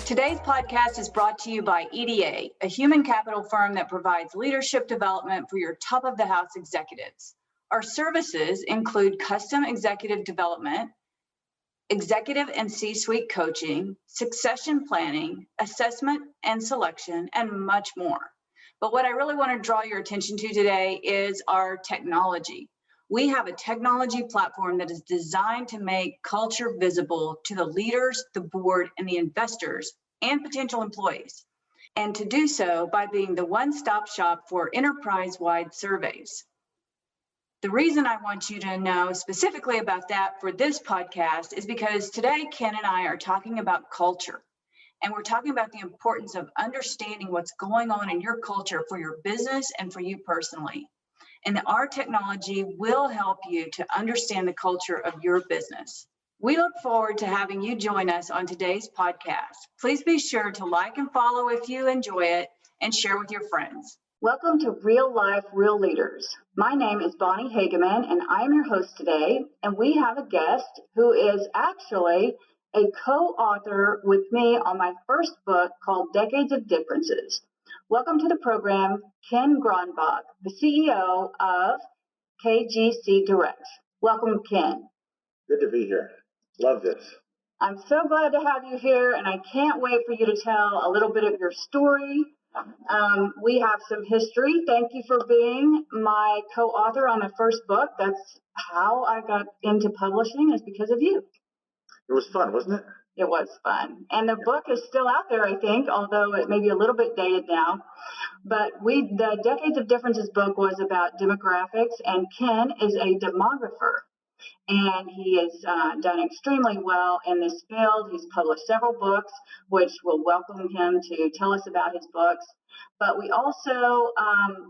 Today's podcast is brought to you by EDA, a human capital firm that provides leadership development for your top-of-the-house executives. Our services include custom executive development, executive and C-suite coaching, succession planning, assessment and selection, and much more. But what I really want to draw your attention to today is our technology. We have a technology platform that is designed to make culture visible to the leaders, the board, and the investors, and potential employees. And to do so by being the one-stop shop for enterprise-wide surveys. The reason I want you to know specifically about that for this podcast is because today Ken and I are talking about culture. And we're talking about the importance of understanding what's going on in your culture for your business and for you personally. And our technology will help you to understand the culture of your business. We look forward to having you join us on today's podcast. Please be sure to like and follow if you enjoy it and share with your friends. Welcome to Real Life, Real Leaders. My name is Bonnie Hageman and I'm your host today. And we have a guest who is actually a co-author with me on my first book called Decades of Differences. Welcome to the program, Ken Gronbach, the CEO of KGC Direct. Welcome, Ken. Good to be here. Love this. I'm so glad to have you here, and I can't wait for you to tell a little bit of your story. We have some history. Thank you for being my co-author on my first book. That's how I got into publishing, is because of you. It was fun, wasn't it? It was fun. And the book is still out there, I think, although it may be a little bit dated now. But the Decades of Differences book was about demographics, and Ken is a demographer. And he has done extremely well in this field. He's published several books, which will welcome him to tell us about his books. But we also,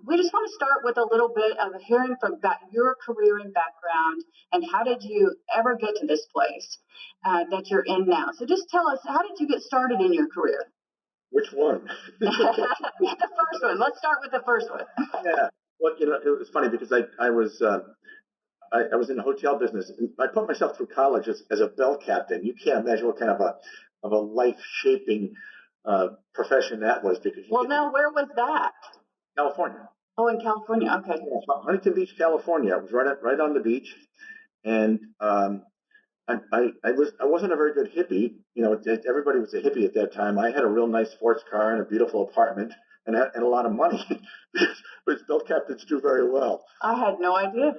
we just want to start with a little bit of hearing about your career and background, and how did you ever get to this place that you're in now? So just tell us, how did you get started in your career? Which one? The first one. Let's start with the first one. Yeah. Well, it was funny because I was in the hotel business. I put myself through college as a bell captain. You can't imagine what kind of a life-shaping profession that was. Because where was that? California. Oh, in California. Okay. Yeah, Huntington Beach, California. I was right on the beach, and I wasn't a very good hippie. Everybody was a hippie at that time. I had a real nice sports car and a beautiful apartment and a lot of money, which bell captains do very well. I had no idea.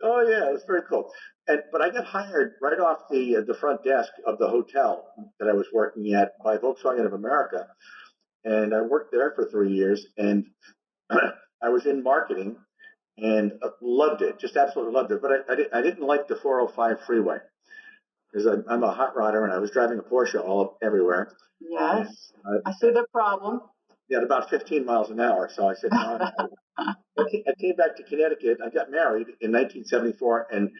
Oh yeah, it was very cool. But I got hired right off the front desk of the hotel that I was working at by Volkswagen of America, and I worked there for 3 years. And I was in marketing, and loved it, just absolutely loved it. But I didn't like the 405 freeway because I'm a hot rodder, and I was driving a Porsche everywhere. Yes, I see the problem. Yeah, at about 15 miles an hour. So I said, no. I came back to Connecticut. I got married in 1974, and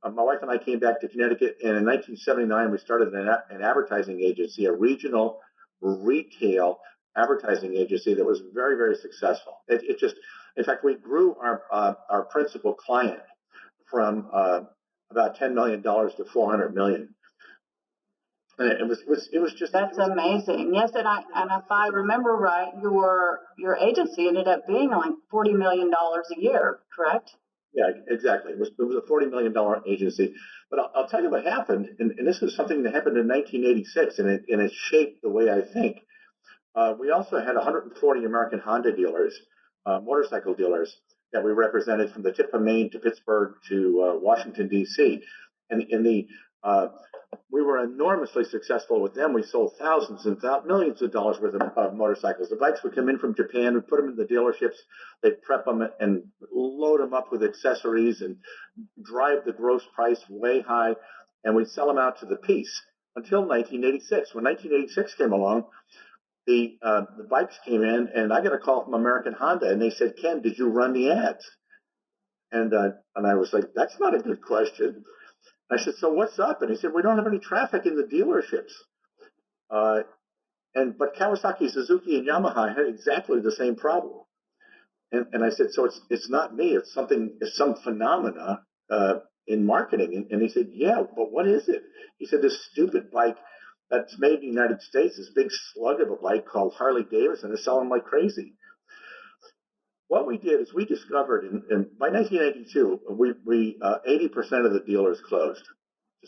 my wife and I came back to Connecticut. And in 1979, we started an advertising agency, a regional retail advertising agency that was very, very successful. In fact, we grew our principal client from about $10 million to $400 million. And it was just. That's amazing. Yes, and if I remember right, your agency ended up being like $40 million a year, correct? Yeah, exactly. It was a $40 million agency. But I'll tell you what happened, and this is something that happened in 1986, and it shaped the way I think. We also had 140 American Honda dealers, motorcycle dealers, that we represented from the tip of Maine to Pittsburgh to Washington, D.C. And we were enormously successful with them. We sold thousands and millions of dollars worth of motorcycles. The bikes would come in from Japan. We'd put them in the dealerships. They'd prep them and load them up with accessories and drive the gross price way high. And we'd sell them out to the piece until 1986. When 1986 came along, the bikes came in, and I got a call from American Honda, and they said, "Ken, did you run the ads?" And I was like, "That's not a good question." I said, "So what's up?" And he said, "We don't have any traffic in the dealerships." But Kawasaki, Suzuki, and Yamaha had exactly the same problem. And I said, "So it's not me. It's some phenomena in marketing. And he said, yeah, but what is it? He said, this stupid bike that's made in the United States, this big slug of a bike called Harley Davidson is selling like crazy. What we did is we discovered, by 1982, we 80% of the dealers closed.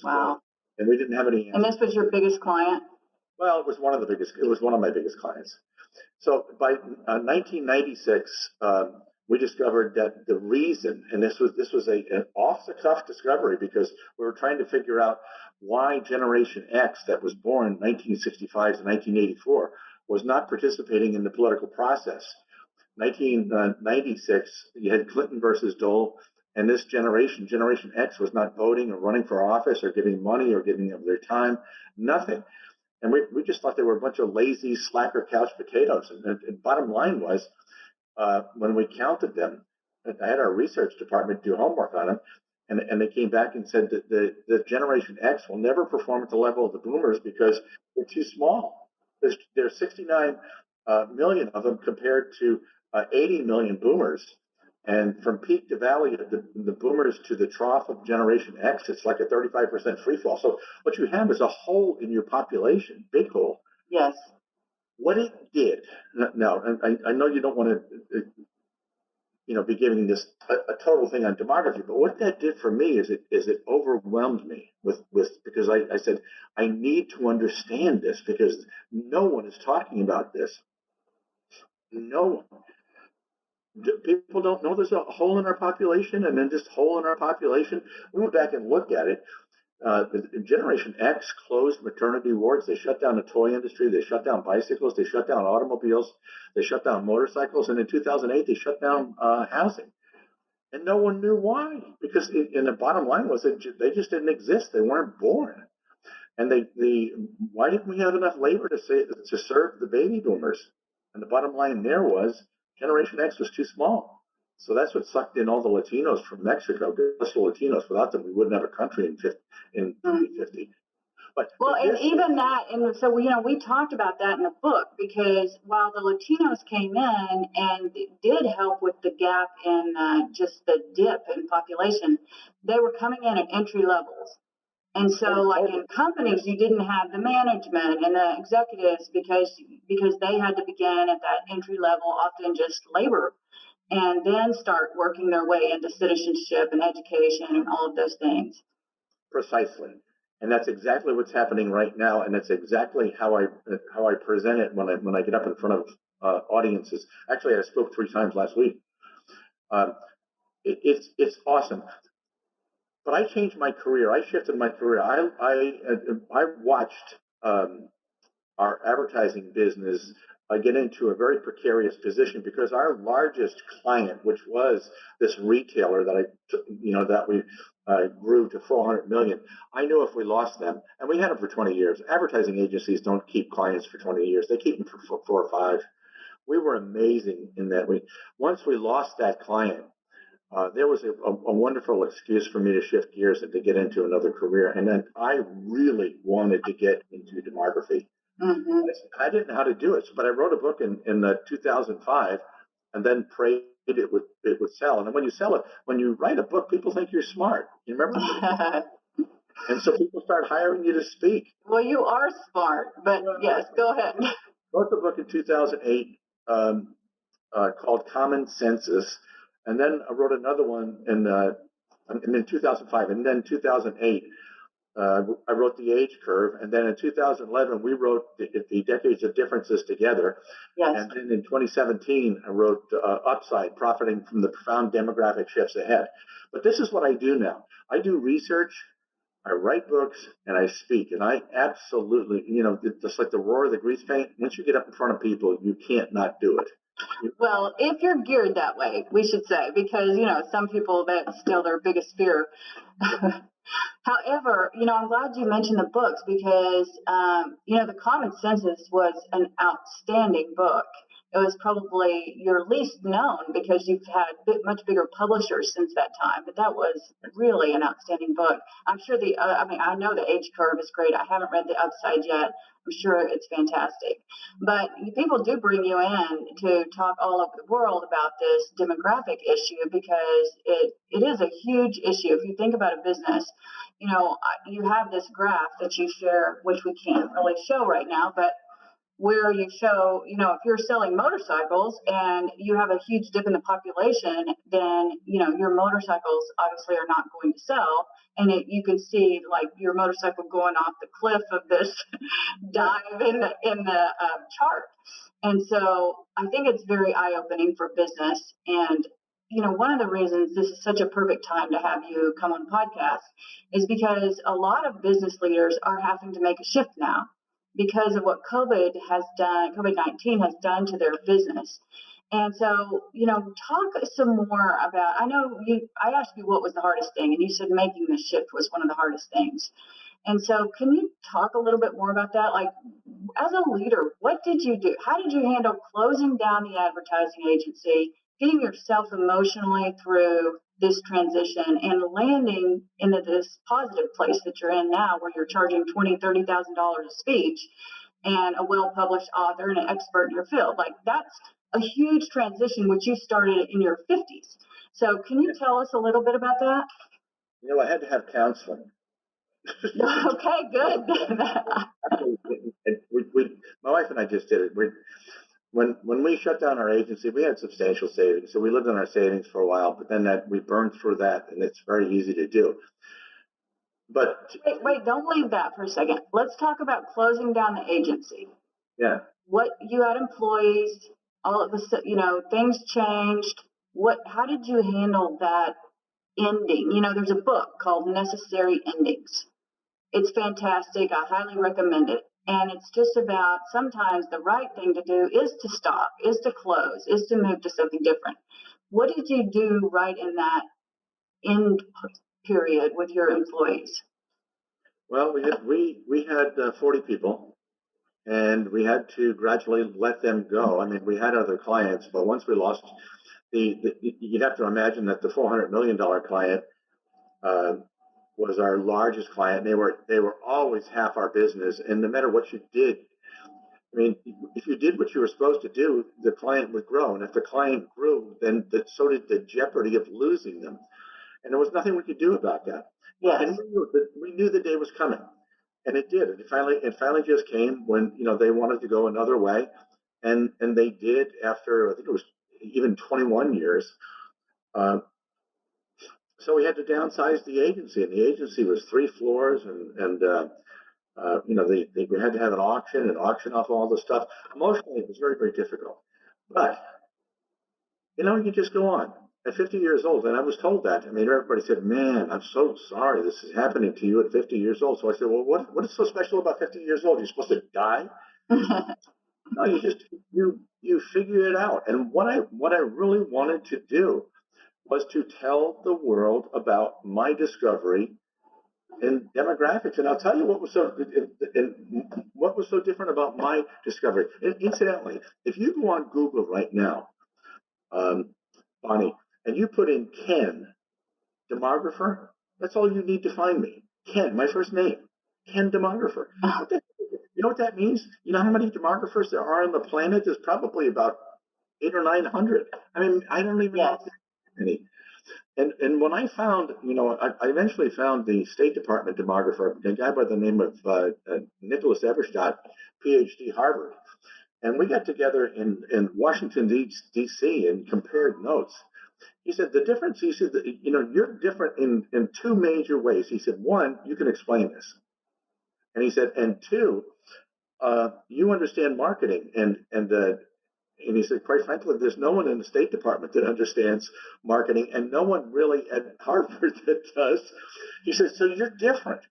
Wow. And we didn't have any answers. And this was your biggest client? Well, it was one of my biggest clients. So by 1996, we discovered that the reason, and this was an off-the-cuff discovery because we were trying to figure out why Generation X that was born 1965 to 1984 was not participating in the political process. 1996, you had Clinton versus Dole, and this Generation X, was not voting or running for office or giving money or giving of their time, nothing. And we just thought they were a bunch of lazy, slacker couch potatoes. And bottom line was, when we counted them, I had our research department do homework on them, and they came back and said that the Generation X will never perform at the level of the boomers because they're too small. There's 69 million of them compared to 80 million boomers. And from peak to valley of the boomers to the trough of Generation X, it's like a 35% free fall. So what you have is a hole in your population, big hole. Yes. What it did, now, I know you don't want to, be giving this a total thing on demography, but what that did for me is it overwhelmed me with because I said, I need to understand this because no one is talking about this. No one. People don't know there's a hole in our population, and then this hole in our population, we went back and looked at it. The Generation X closed maternity wards. They shut down the toy industry. They shut down bicycles. They shut down automobiles. They shut down motorcycles. And in 2008, they shut down housing. And no one knew why, because the bottom line was that they just didn't exist. They weren't born. And why didn't we have enough labor to serve the baby boomers? And the bottom line there was Generation X was too small. So that's what sucked in all the Latinos from Mexico. Just the Latinos. Without them, we wouldn't have a country in 2050. But and even that, and so we talked about that in the book because while the Latinos came in and did help with the gap in just the dip in population, they were coming in at entry levels. And so, like in companies, you didn't have the management and the executives because they had to begin at that entry level, often just labor, and then start working their way into citizenship and education and all of those things. Precisely. And that's exactly what's happening right now, and that's exactly how I present it when I get up in front of audiences. Actually, I spoke 3 times last week. It's awesome. But I changed my career. I shifted my career. I watched our advertising business get into a very precarious position because our largest client, which was this retailer that we grew to 400 million, I knew if we lost them, and we had them for 20 years. Advertising agencies don't keep clients for 20 years. They keep them for 4 or 5. We were amazing in that once we lost that client, there was a wonderful excuse for me to shift gears and to get into another career. And then I really wanted to get into demography. Mm-hmm. I didn't know how to do it, but I wrote a book in 2005 and then prayed it would sell. And then when you write a book, people think you're smart. You remember? And so people start hiring you to speak. Well, you are smart, but yes, go ahead. I wrote the book in 2008 called Common Census. And then I wrote another one in 2005. And then 2008, I wrote The Age Curve. And then in 2011, we wrote the Decades of Differences Together. Yes. And then in 2017, I wrote Upside, Profiting from the Profound Demographic Shifts Ahead. But this is what I do now. I do research, I write books, and I speak. And I absolutely, just like the roar of the grease paint, once you get up in front of people, you can't not do it. Well, if you're geared that way, we should say, because, some people, that's still their biggest fear. However, I'm glad you mentioned the books because, the Common Census was an outstanding book. it was probably your least known because you've had much bigger publishers since that time. But that was really an outstanding book. I'm sure I know the age curve is great. I haven't read the upside yet. I'm sure it's fantastic. But people do bring you in to talk all over the world about this demographic issue because it is a huge issue. If you think about a business, you have this graph that you share, which we can't really show right now, but where you show, if you're selling motorcycles and you have a huge dip in the population, then, your motorcycles obviously are not going to sell. And you can see like your motorcycle going off the cliff of this dive in the chart. And so I think it's very eye-opening for business. And, one of the reasons this is such a perfect time to have you come on podcast is because a lot of business leaders are having to make a shift now because of what COVID-19 has done to their business. And so, talk some more about, I asked you what was the hardest thing, and you said making the shift was one of the hardest things. And so can you talk a little bit more about that? Like, as a leader, what did you do? How did you handle closing down the advertising agency, getting yourself emotionally through this transition and landing into this positive place that you're in now where you're charging $20,000, $30,000 a speech and a well-published author and an expert in your field? Like, that's a huge transition, which you started in your 50s. So can you tell us a little bit about that? I had to have counseling. Okay, good. My wife and I just did it. When we shut down our agency, we had substantial savings. So we lived on our savings for a while, but then we burned through that, and it's very easy to do. But wait, don't leave that for a second. Let's talk about closing down the agency. Yeah. What, you had employees, all of a things changed. How did you handle that ending? There's a book called Necessary Endings. It's fantastic. I highly recommend it. And it's just about sometimes the right thing to do is to stop, is to close, is to move to something different. What did you do right in that end period with your employees? Well, we had 40 people, and we had to gradually let them go. I mean, we had other clients, but once we lost you'd have to imagine that the $400 million client was our largest client. They were always half our business, and no matter what you did, I mean, if you did what you were supposed to do, the client would grow, and if the client grew, then so did the jeopardy of losing them, and there was nothing we could do about that. Yes. And we knew the day was coming, and it did. It finally just came when they wanted to go another way, and they did after, I think it was even 21 years. So we had to downsize the agency, and the agency was 3 floors, and we had to have an auction and auction off all the stuff. Emotionally, it was very, very difficult. But, you just go on. At 50 years old, and I was told that. I mean, everybody said, "Man, I'm so sorry this is happening to you at 50 years old." So I said, "Well, what is so special about 50 years old? You're supposed to die?" No, you figure it out. And what I really wanted to do was to tell the world about my discovery in demographics. And I'll tell you what was so different about my discovery. Incidentally, if you go on Google right now, Bonnie, and you put in Ken, demographer, that's all you need to find me. Ken, my first name, Ken, demographer. You know what that means? You know how many demographers there are on the planet? There's probably about 800 or 900. I mean, I don't even know any. And when I found, I eventually found the State Department demographer, a guy by the name of Nicholas Eberstadt, PhD, Harvard. And we got together in Washington, D.C. and compared notes. He said, the difference, he said, you're different in 2 major ways. He said, 1, you can explain this. And he said, and 2, you understand marketing. And he said, quite frankly, there's no one in the State Department that understands marketing, and no one really at Harvard that does. He said, so you're different.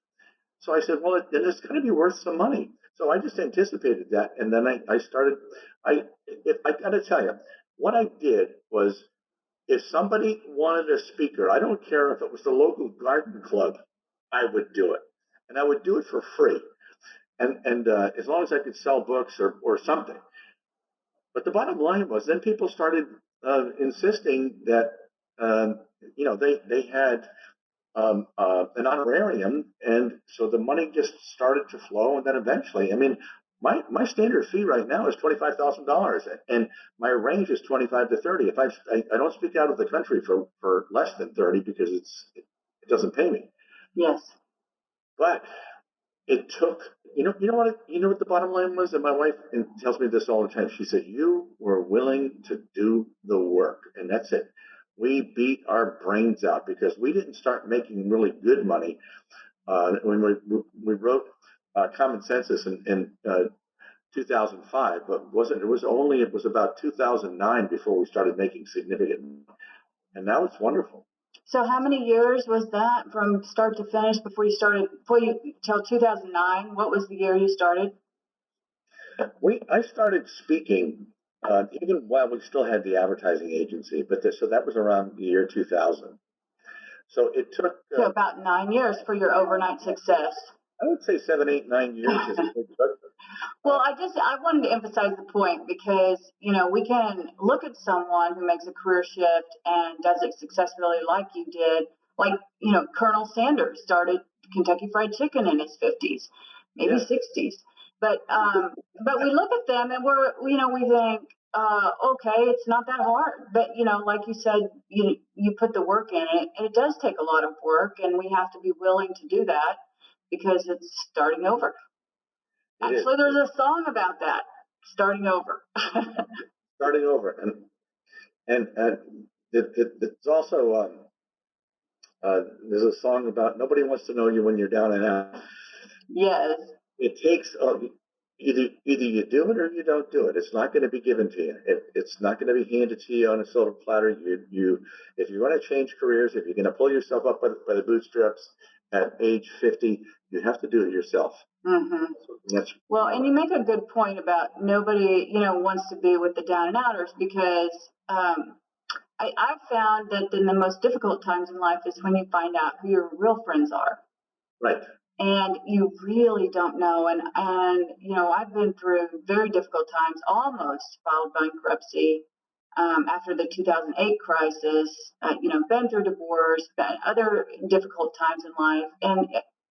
So I said, well, then it's going to be worth some money. So I just anticipated that, and then I started. I got to tell you, what I did was, if somebody wanted a speaker, I don't care if it was the local garden club, I would do it, and I would do it for free, and as long as I could sell books or something. But the bottom line was then people started insisting that they had an honorarium, and so the money just started to flow, and then eventually, I mean, my standard fee right now is $25,000, and my range is 25 to 30. If I don't speak out of the country for less than 30 because it doesn't pay me. Yes. But it took, you know what the bottom line was, and my wife tells me this all the time. She said, "You were willing to do the work, and that's it." We beat our brains out because we didn't start making really good money when we wrote Common Census in 2005, but it was about 2009 before we started making significant money, and now it's wonderful. So how many years was that from start to finish before you till 2009? What was the year you started? I started speaking even while we still had the advertising agency, so that was around the year 2000. So it took So about 9 years for your overnight success. I would say 7, 8, 9 years. Well, I wanted to emphasize the point because, we can look at someone who makes a career shift and does it successfully like you did. Like, Colonel Sanders started Kentucky Fried Chicken in his 50s, maybe 60s. But we look at them and we think, okay, it's not that hard. But, like you said, you put the work in it, and it does take a lot of work, and we have to be willing to do that because it's starting over. Actually, there's a song about that, starting over. Starting over, and it's also there's a song about nobody wants to know you when you're down and out. Yes. It takes either you do it or you don't do it. It's not going to be given to you. It's not going to be handed to you on a silver platter. If you want to change careers, if you're going to pull yourself up by the bootstraps at age 50, you have to do it yourself. Mm-hmm. Well, and you make a good point about nobody, wants to be with the down and outers because I've found that in the most difficult times in life is when you find out who your real friends are. Right. And you really don't know. And I've been through very difficult times, almost filed bankruptcy after the 2008 crisis, been through divorce, other difficult times in life. And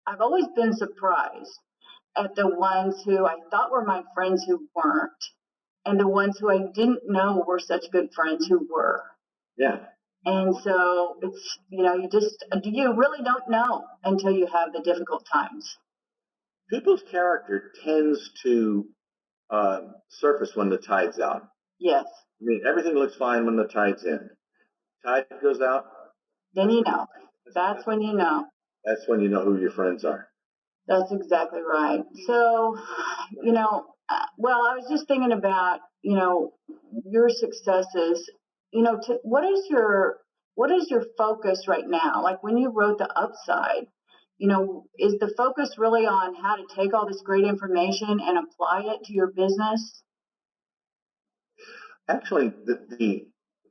I've always been surprised at the ones who I thought were my friends who weren't, and the ones who I didn't know were such good friends who were. Yeah. And so it's, you really don't know until you have the difficult times. People's character tends to surface when the tide's out. Yes. I mean, everything looks fine when the tide's in. Tide goes out. Then you know. That's when you know. That's when you know who your friends are. That's exactly right. So, I was just thinking about, your successes. What is your focus right now? Like when you wrote The Upside, is the focus really on how to take all this great information and apply it to your business? Actually,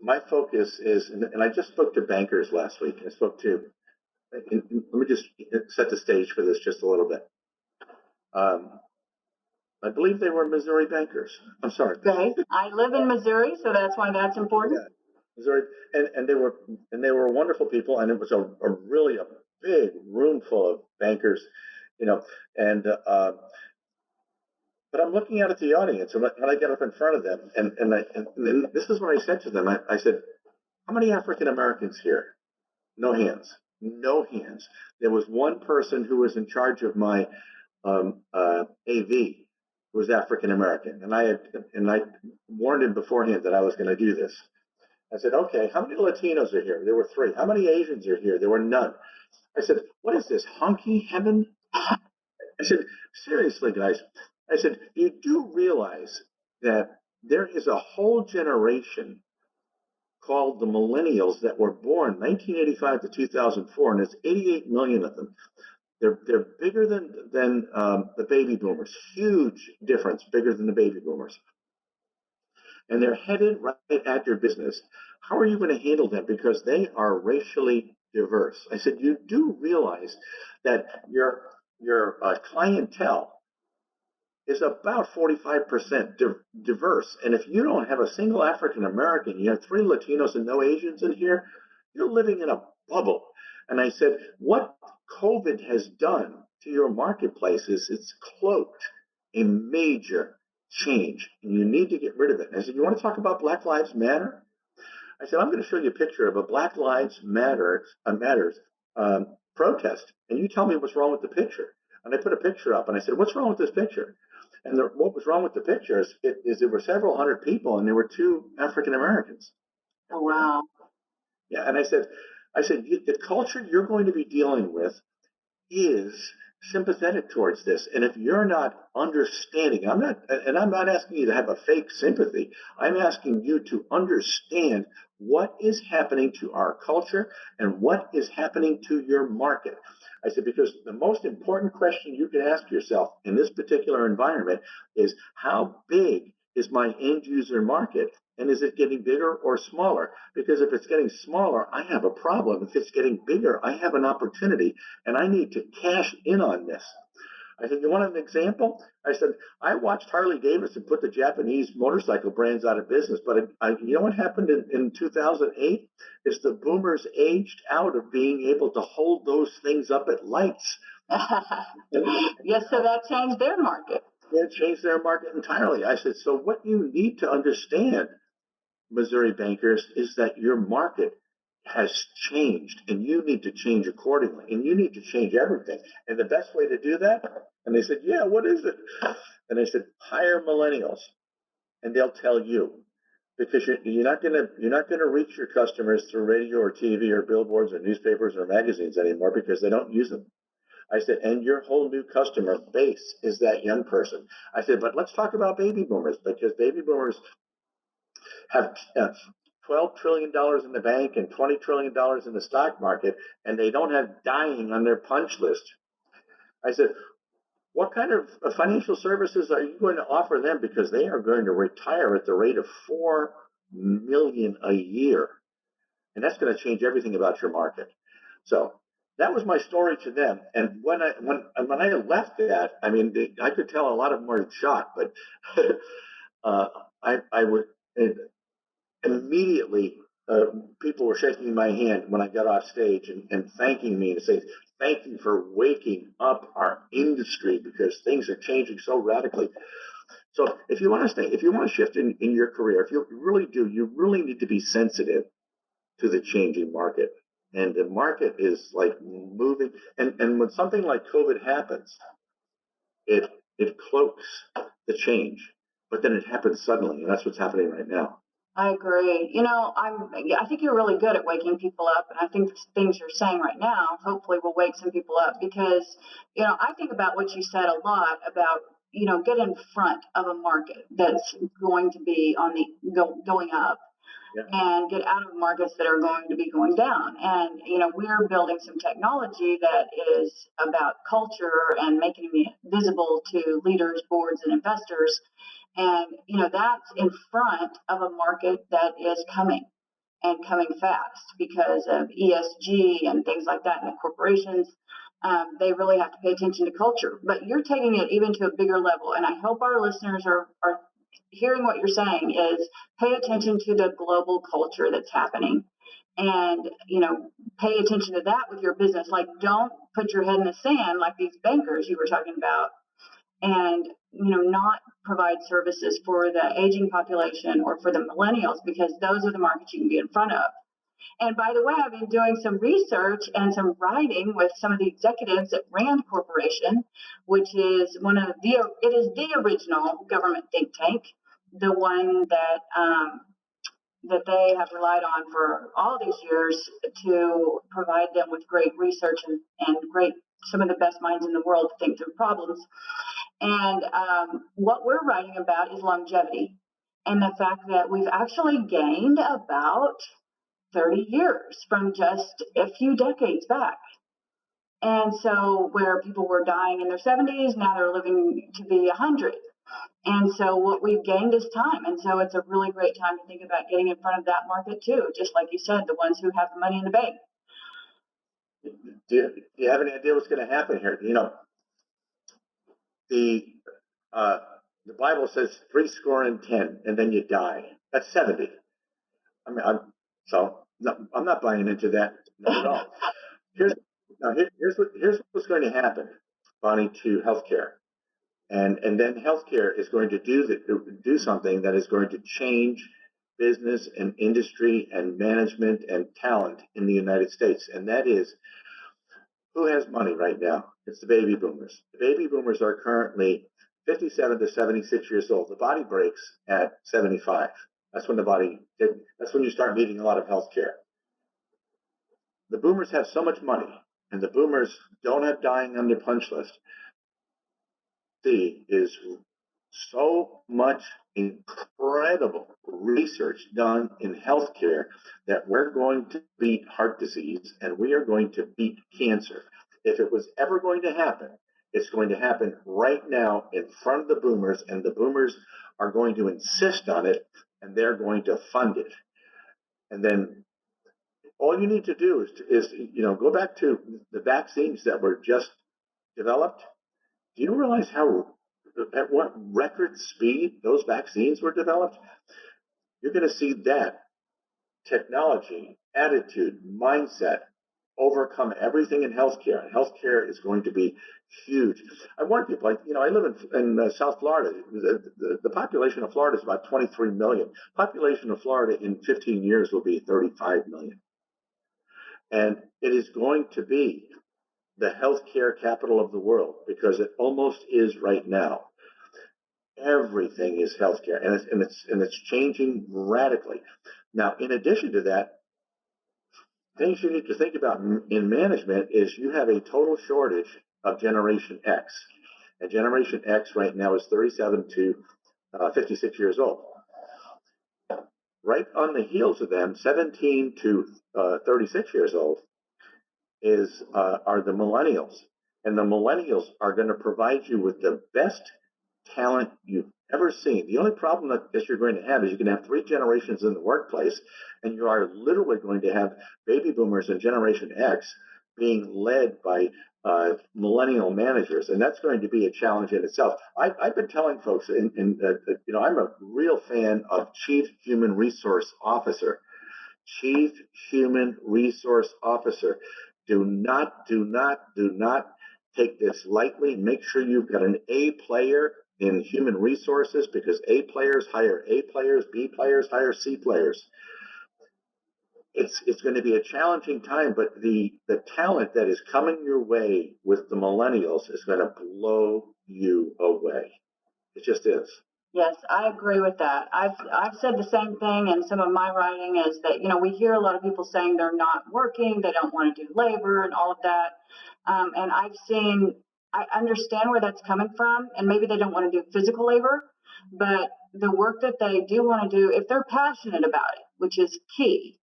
my focus is, and I just spoke to bankers last week. Let me just set the stage for this just a little bit. I believe they were Missouri bankers. I'm sorry. Okay. I live in Missouri, so that's why that's important. Yeah. Missouri, and they were wonderful people, and it was a really big room full of bankers, and but I'm looking out at the audience, and when I get up in front of them, and this is what I said to them. I said, "How many African Americans here?" No hands. No hands. There was one person who was in charge of my AV who was African American, and I warned him beforehand that I was going to do this. I said, "Okay, how many Latinos are here?" There were 3. How many Asians are here? There were none. I said, "What is this, honky heaven?" I said, "Seriously, guys." I said, "You do realize that there is a whole generation called the millennials that were born 1985 to 2004, and there's 88 million of them. They're bigger than the baby boomers. Huge difference, bigger than the baby boomers. And they're headed right at your business. How are you going to handle them? Because they are racially diverse." I said, "You do realize that your clientele is about 45% diverse. And if you don't have a single African American, you have 3 Latinos and no Asians in here, you're living in a bubble. And I said, what COVID has done to your marketplace is it's cloaked a major change, and you need to get rid of it. And I said, you want to talk about Black Lives Matter? I said, I'm going to show you a picture of a Black Lives Matters protest, and you tell me what's wrong with the picture. And I put a picture up, and I said, what's wrong with this picture? And what was wrong with the picture is there were several hundred people, and there were 2 African Americans. Oh, wow. Yeah, and I said, the culture you're going to be dealing with is sympathetic towards this. And if you're not understanding, I'm not asking you to have a fake sympathy. I'm asking you to understand what is happening to our culture and what is happening to your market. I said, because the most important question you can ask yourself in this particular environment is, how big is my end user market? And is it getting bigger or smaller? Because if it's getting smaller, I have a problem. If it's getting bigger, I have an opportunity, and I need to cash in on this. I said, you want an example? I said, I watched Harley Davidson put the Japanese motorcycle brands out of business, but you know what happened in 2008? Is the boomers aged out of being able to hold those things up at lights. Yes, so that changed their market. It changed their market entirely. I said, so what you need to understand, Missouri bankers, is that your market has changed, and you need to change accordingly, and you need to change everything. And the best way to do that, and they said, yeah, what is it? And I said, hire millennials, and they'll tell you, because you're not gonna reach your customers through radio or TV or billboards or newspapers or magazines anymore, because they don't use them. I said, and your whole new customer base is that young person. I said, but let's talk about baby boomers, because baby boomers have $12 trillion in the bank and $20 trillion in the stock market, and they don't have dying on their punch list. I said, what kind of financial services are you going to offer them? Because they are going to retire at the rate of 4 million a year. And that's going to change everything about your market. So that was my story to them. And when I left that, I mean, I could tell a lot of them were shocked, but I would immediately, people were shaking my hand when I got off stage and thanking me and say, thank you for waking up our industry, because things are changing so radically. So if you want to shift in your career, if you really do, you really need to be sensitive to the changing market. And the market is like moving. And when something like COVID happens, it cloaks the change, but then it happens suddenly. And that's what's happening right now. I agree. I think you're really good at waking people up, and I think the things you're saying right now hopefully will wake some people up, because, I think about what you said a lot about, get in front of a market that's going to be on the going up. Yeah. And get out of markets that are going to be going down. And, we're building some technology that is about culture and making it visible to leaders, boards, and investors. And, that's in front of a market that is coming fast because of ESG and things like that. And the corporations, they really have to pay attention to culture. But you're taking it even to a bigger level. And I hope our listeners are hearing what you're saying is pay attention to the global culture that's happening, and pay attention to that with your business. Like, don't put your head in the sand like these bankers you were talking about, and not provide services for the aging population or for the millennials, because those are the markets you can get in front of. And by the way, I've been doing some research and some writing with some of the executives at Rand Corporation, which is it is the original government think tank, the one that they have relied on for all these years to provide them with great research and some of the best minds in the world to think through problems. And what we're writing about is longevity, and the fact that we've actually gained about 30 years from just a few decades back. And so where people were dying in their 70s, now they're living to be 100. And so what we've gained is time. And so it's a really great time to think about getting in front of that market too, just like you said, the ones who have the money in the bank. Do you have any idea what's going to happen here? The Bible says 70, and then you die. That's 70. I mean, I'm not buying into that, not at all. Here's what's going to happen, Bonnie, to healthcare, and then healthcare is going to do something that is going to change business and industry and management and talent in the United States, and that is who has money right now? It's the baby boomers. The baby boomers are currently 57 to 76 years old. The body breaks at 75. That's when you start needing a lot of health care. The boomers have so much money, and the boomers don't have dying on their punch list. Is so much incredible research done in healthcare that we're going to beat heart disease and we are going to beat cancer. If it was ever going to happen, it's going to happen right now in front of the boomers, and the boomers are going to insist on it, and they're going to fund it. And then all you need to do is go back to the vaccines that were just developed. Do you realize at what record speed those vaccines were developed? You're going to see that technology, attitude, mindset overcome everything in healthcare. And healthcare is going to be huge. I warn people, I live in South Florida. The population of Florida is about 23 million. Population of Florida in 15 years will be 35 million. And it is going to be the healthcare capital of the world, because it almost is right now. Everything is healthcare, and it's changing radically. Now, in addition to that, things you need to think about in management is you have a total shortage of Generation X, and Generation X right now is 37 to 56 years old. Right on the heels of them, 17 to 36 years old, are the millennials, and the millennials are going to provide you with the best talent you've ever seen. The only problem that you're going to have is you can have 3 generations in the workplace, and you are literally going to have baby boomers and Generation X being led by millennial managers, and that's going to be a challenge in itself. I've been telling folks, I'm a real fan of Chief Human Resource Officer. Chief Human Resource Officer. Do not take this lightly. Make sure you've got an A player in human resources, because A players hire A players, B players hire C players. It's going to be a challenging time, but the talent that is coming your way with the millennials is going to blow you away. It just is. Yes, I agree with that. I've said the same thing, and some of my writing is that, we hear a lot of people saying they're not working, they don't want to do labor and all of that. And I understand where that's coming from, and maybe they don't want to do physical labor, but the work that they do want to do, if they're passionate about it, which is key,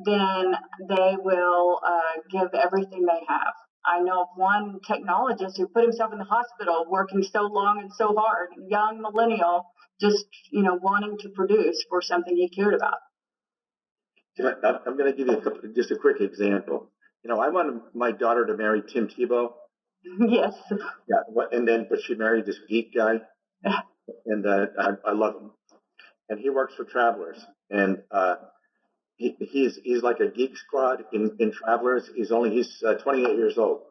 then they will give everything they have. I know of one technologist who put himself in the hospital working so long and so hard, young millennial, just, wanting to produce for something he cared about. I'm going to give you just a quick example. I wanted my daughter to marry Tim Tebow. Yes. Yeah, but she married this geek guy, and I love him. And he works for Travelers, and he's like a geek squad in Travelers. He's 28 years old,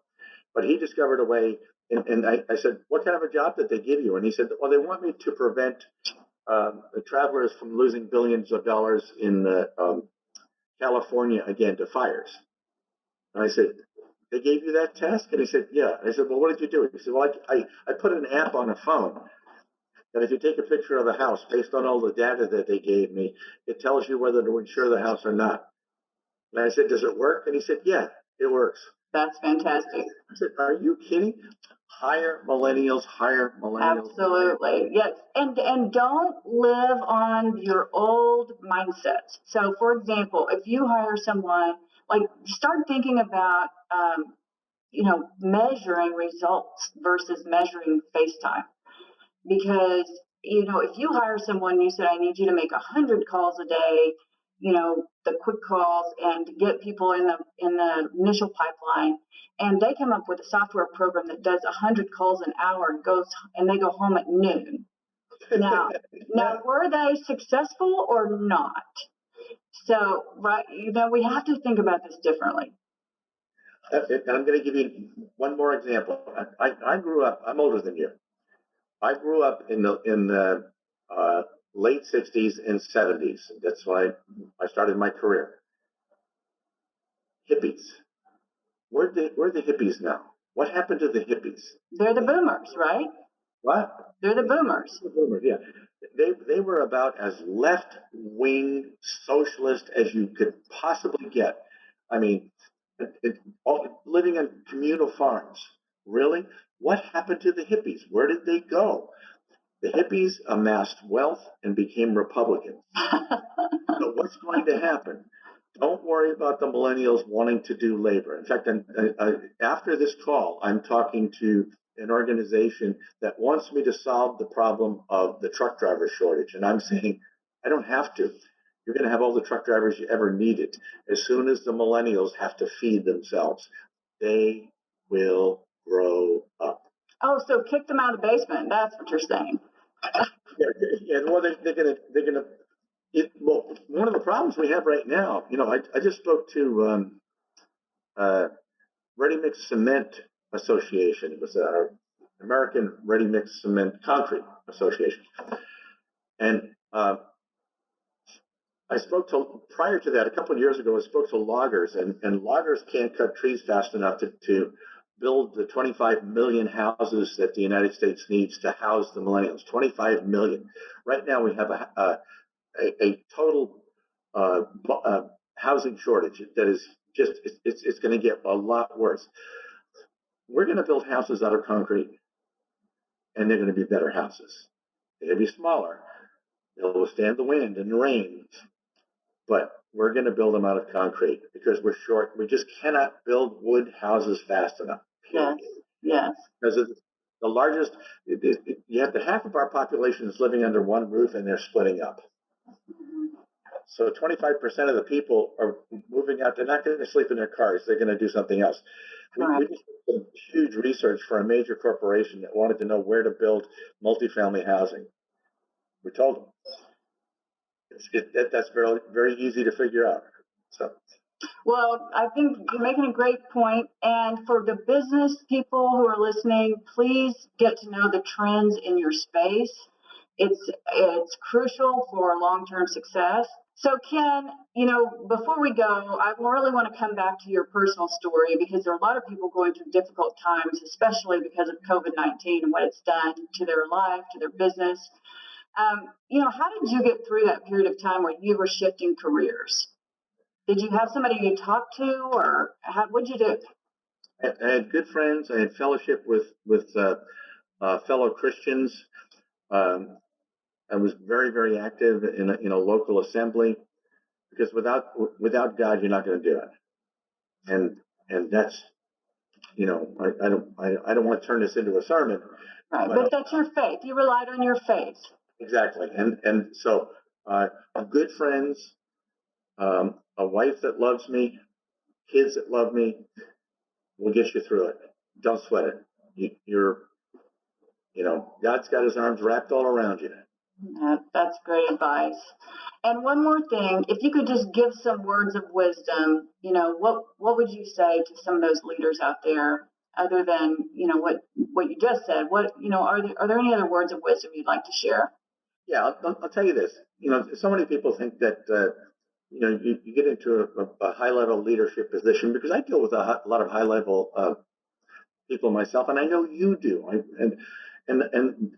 but he discovered a way. And I said, what kind of a job did they give you? And he said, well, they want me to prevent the Travelers from losing billions of dollars in California again to fires. And I said, they gave you that task? And he said, yeah. And I said, well, what did you do? He said, well, I put an app on a phone that if you take a picture of the house, based on all the data that they gave me, it tells you whether to insure the house or not. And I said, does it work? And he said, yeah, it works. That's fantastic. I said, are you kidding? Hire millennials. Absolutely. Yes. And don't live on your old mindsets. So, for example, if you hire someone, start thinking about, measuring results versus measuring face time. Because, if you hire someone, you said, I need you to make 100 calls a day, the quick calls and to get people in the initial pipeline. And they come up with a software program that does 100 calls an hour and they go home at noon. Now, were they successful or not? So, right, we have to think about this differently. And I'm going to give you one more example. I grew up. I'm older than you. I grew up in the late '60s and '70s. That's when I started my career. Hippies. Where are the hippies now? What happened to the hippies? They're the boomers, right? What? They're the boomers. The boomers, yeah. They were about as left-wing socialist as you could possibly get. I mean, living on communal farms. Really? What happened to the hippies? Where did they go? The hippies amassed wealth and became Republicans. So what's going to happen? Don't worry about the millennials wanting to do labor. In fact, after this call, I'm talking to an organization that wants me to solve the problem of the truck driver shortage. And I'm saying, I don't have to. You're going to have all the truck drivers you ever needed. As soon as the millennials have to feed themselves, they will grow up. Oh, so kick them out of the basement. That's what you're saying. Yeah, well, they're gonna. Well, one of the problems we have right now, I just spoke to Ready Mix Cement Association. It was our American Ready Mix Cement Concrete Association, and I spoke to, prior to that, a couple of years ago, I spoke to loggers, and loggers can't cut trees fast enough to build the 25 million houses that the United States needs to house the millennials. 25 million. Right now, we have a total housing shortage that is just, it's going to get a lot worse. We're going to build houses out of concrete, and they're going to be better houses. They're going to be smaller. They'll withstand the wind and the rain, but we're going to build them out of concrete because we're short. We just cannot build wood houses fast enough. Yes. Because it's the largest, you have half of our population is living under one roof, and they're splitting up. So 25% of the people are moving out. They're not going to sleep in their cars. They're going to do something else. We just did some huge research for a major corporation that wanted to know where to build multifamily housing. We told them. That's very, very easy to figure out. So. Well, I think you're making a great point. And for the business people who are listening, please get to know the trends in your space. It's crucial for long-term success. So Ken, before we go, I really want to come back to your personal story because there are a lot of people going through difficult times, especially because of COVID-19 and what it's done to their life, to their business. How did you get through that period of time where you were shifting careers? Did you have somebody you talked to, or what'd you do? I had good friends. I had fellowship with fellow Christians. I was very, very active in a local assembly because without God, you're not going to do it. And that's, I don't want to turn this into a sermon. Right, but that's your faith. You relied on your faith. Exactly. And so good friends, a wife that loves me, kids that love me, will get you through it. Don't sweat it. God's got his arms wrapped all around you. That's great advice. And one more thing, if you could just give some words of wisdom, what would you say to some of those leaders out there, other than what you just said? Are there any other words of wisdom you'd like to share? Yeah, I'll tell you this. So many people think that you get into a high level leadership position, because I deal with a lot of high level people myself, and I know you do. And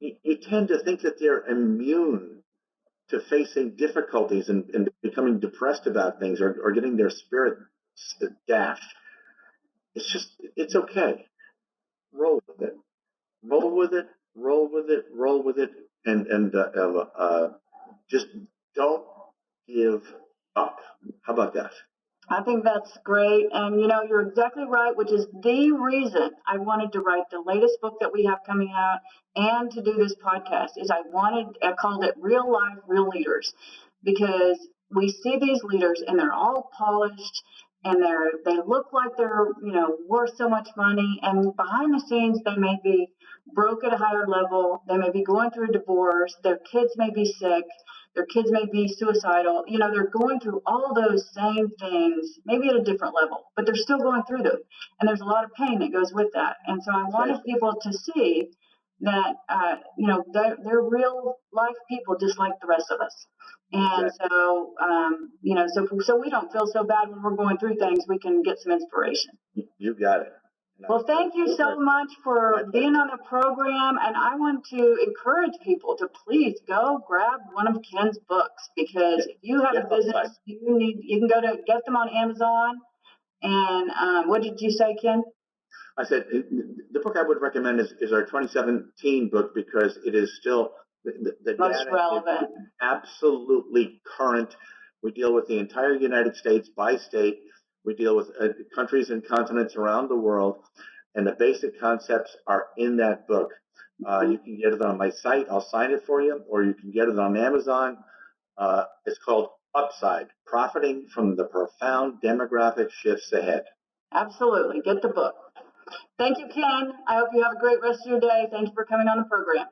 you tend to think that they're immune to facing difficulties and becoming depressed about things or getting their spirit dashed. It's okay. Roll with it. Roll with it. Roll with it. Roll with it. And just don't give up. How about that? I think that's great. And, you're exactly right, which is the reason I wanted to write the latest book that we have coming out and to do this podcast is I called it Real Life, Real Leaders, because we see these leaders and they're all polished and they look like they're, worth so much money. And behind the scenes, they may be broke at a higher level. They may be going through a divorce. Their kids may be sick. Their kids may be suicidal. They're going through all those same things, maybe at a different level, but they're still going through them. And there's a lot of pain that goes with that. And so I wanted people to see that, they're real life people just like the rest of us. And Exactly. so we don't feel so bad when we're going through things, we can get some inspiration. You got it. Well, thank you so much for being on the program. And I want to encourage people to please go grab one of Ken's books, because if you have a business, you can get them on Amazon. And what did you say, Ken? I said the book I would recommend is our 2017 book, because it is still the most data relevant, is absolutely current. We deal with the entire United States by state. We deal with countries and continents around the world, and the basic concepts are in that book. You can get it on my site. I'll sign it for you, or you can get it on Amazon. It's called Upside: Profiting from the Profound Demographic Shifts Ahead. Absolutely. Get the book. Thank you, Ken. I hope you have a great rest of your day. Thank you for coming on the program.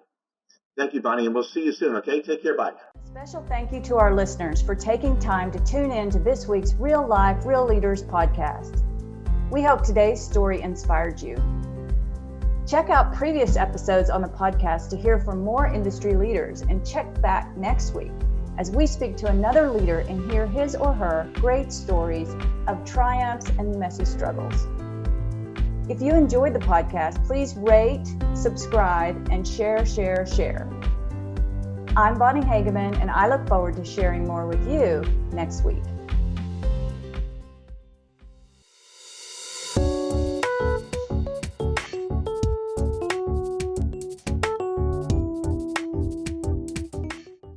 Thank you, Bonnie, and we'll see you soon, okay? Take care. Bye. Special thank you to our listeners for taking time to tune in to this week's Real Life, Real Leaders podcast. We hope today's story inspired you. Check out previous episodes on the podcast to hear from more industry leaders, and check back next week as we speak to another leader and hear his or her great stories of triumphs and messy struggles. If you enjoyed the podcast, please rate, subscribe, and share. I'm Bonnie Hageman, and I look forward to sharing more with you next week.